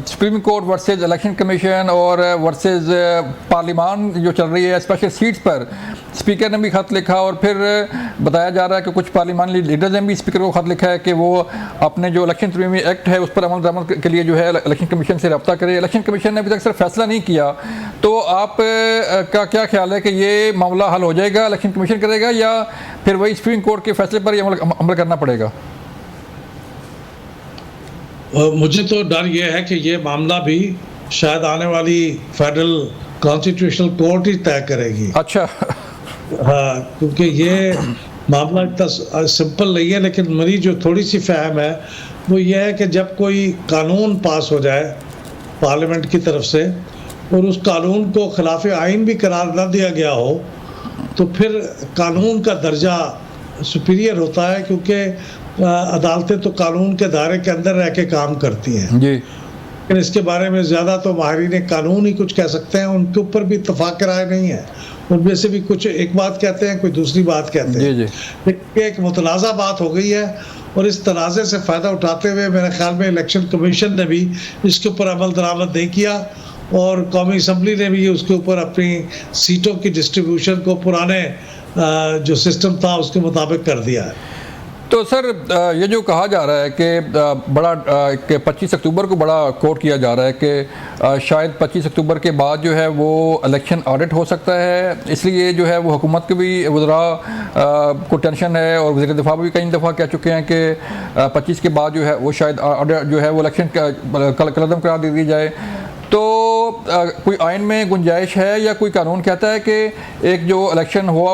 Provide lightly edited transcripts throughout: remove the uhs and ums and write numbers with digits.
Supreme court versus election commission और versus पार्लियामान जो चल रही है स्पेशल सीट्स पर स्पीकर ने भी ख़त लिखा और फिर बताया जा रहा है कि कुछ पार्लियामानी लीडर्स ने भी स्पीकर को ख़त लिखा है कि वो अपने जो इलेक्शन तरीमी एक्ट है उस पर अमल दरामद के लिए जो है इलेक्शन कमीशन से रब्ता करे। इलेक्शन कमीशन ने अभी तक सिर्फ फैसला नहीं किया, तो आप का क्या ख्याल है कि ये मामला हल हो जाएगा, इलेक्शन कमीशन करेगा या फिर वही सुप्रीम कोर्ट के फैसले पर ही अमल करना पड़ेगा? मुझे तो डर यह है कि ये मामला भी शायद आने वाली फेडरल कॉन्स्टिट्यूशनल कोर्ट ही तय करेगी। अच्छा। हाँ, क्योंकि ये मामला इतना सिंपल नहीं है, लेकिन मेरी जो थोड़ी सी फहम है वो ये है कि जब कोई कानून पास हो जाए पार्लियामेंट की तरफ से और उस कानून को खिलाफ आइन भी करार न दिया गया हो, तो फिर कानून का दर्जा सुपीरियर होता है, क्योंकि अदालतें तो कानून के दायरे के अंदर रह के काम करती हैं जी। लेकिन इसके बारे में ज़्यादा तो माहिरीन कानून ही कुछ कह सकते हैं, उनके ऊपर भी इत्तफाक राय नहीं है। उनमें से भी कुछ एक बात कहते हैं, कोई दूसरी बात कहते हैं। लेकिन एक मुतनाज़ा बात हो गई है और इस तनाज़े से फ़ायदा उठाते हुए मेरे ख्याल में इलेक्शन कमीशन ने भी इसके ऊपर अमल दरामद नहीं किया और कौमी असम्बली ने भी उसके ऊपर अपनी सीटों की डिस्ट्रीब्यूशन को पुराने जो सिस्टम था उसके मुताबिक कर दिया है। तो सर, ये जो कहा जा रहा है कि बड़ा कि 25 अक्टूबर को बड़ा कोर्ट किया जा रहा है कि शायद 25 अक्टूबर के बाद जो है वो इलेक्शन ऑडिट हो सकता है, इसलिए जो है वो हुकूमत के भी वज़रा को टेंशन है और वज़ीर दिफा भी कई दफ़ा कह चुके हैं कि 25 के बाद जो है वो शायद ऑडिट जो है वो इलेक्शन कलअदम करार दे दी जाए। तो कोई आइन में गुंजाइश है या कोई कानून कहता है कि एक जो इलेक्शन हो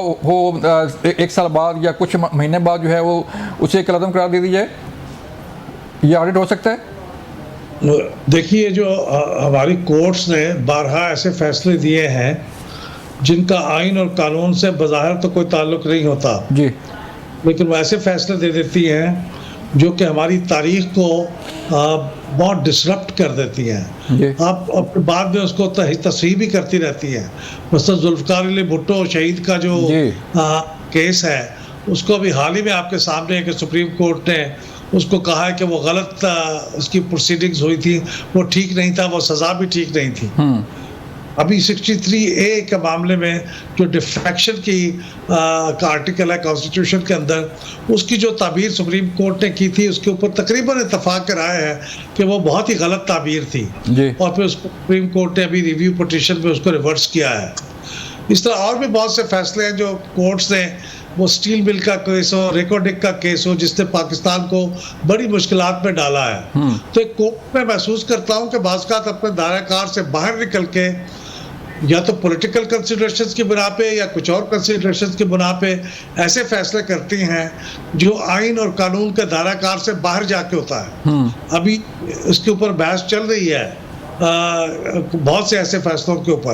एक साल बाद या कुछ महीने बाद जो है वो उसे कलअदम करार दे दी जाए, ये ऑडिट हो सकता है? देखिए, जो हमारी कोर्ट्स ने बारहा ऐसे फैसले दिए हैं जिनका आइन और कानून से बज़ाहिर तो कोई ताल्लुक़ नहीं होता जी, लेकिन वो ऐसे फैसले दे देती हैं जो कि हमारी तारीख को बहुत डिसरप्ट कर देती हैं। आप अपने बाद में उसको तस्हीह भी करती रहती हैं। मसलन जुल्फ़िकार अली भुट्टो शहीद का जो केस है उसको अभी हाल ही में आपके सामने है कि सुप्रीम कोर्ट ने उसको कहा है कि वो गलत उसकी प्रोसीडिंग्स हुई थी, वो ठीक नहीं था, वो सज़ा भी ठीक नहीं थी। अभी 63A के मामले में जो डिफेक्शन की का आर्टिकल है कॉन्स्टिट्यूशन के अंदर, उसकी जो ताबीर सुप्रीम कोर्ट ने की थी उसके ऊपर तकरीबन इत्तफाक राय है कि वो बहुत ही गलत ताबीर थी और फिर उसको सुप्रीम कोर्ट ने अभी रिव्यू पिटीशन में उसको रिवर्स किया है। इस तरह और भी बहुत से फैसले हैं जो कोर्ट्स ने, वो स्टील मिल का केस हो, रेकोडिक का केस हो, जिसने पाकिस्तान को बड़ी मुश्किलात में डाला है। तो एक कोर्ट में महसूस करता हूँ कि बाज़-औक़ात अपने दायरा-कार से बाहर निकल के या तो पॉलिटिकल कंसिडरेशंस की बुना पे या कुछ और कंसिडरेशंस की बुना पे ऐसे फैसले करती हैं जो आइन और कानून के दायरा-कार से बाहर जाके होता है। अभी इसके ऊपर बहस चल रही है बहुत से ऐसे फैसलों के ऊपर।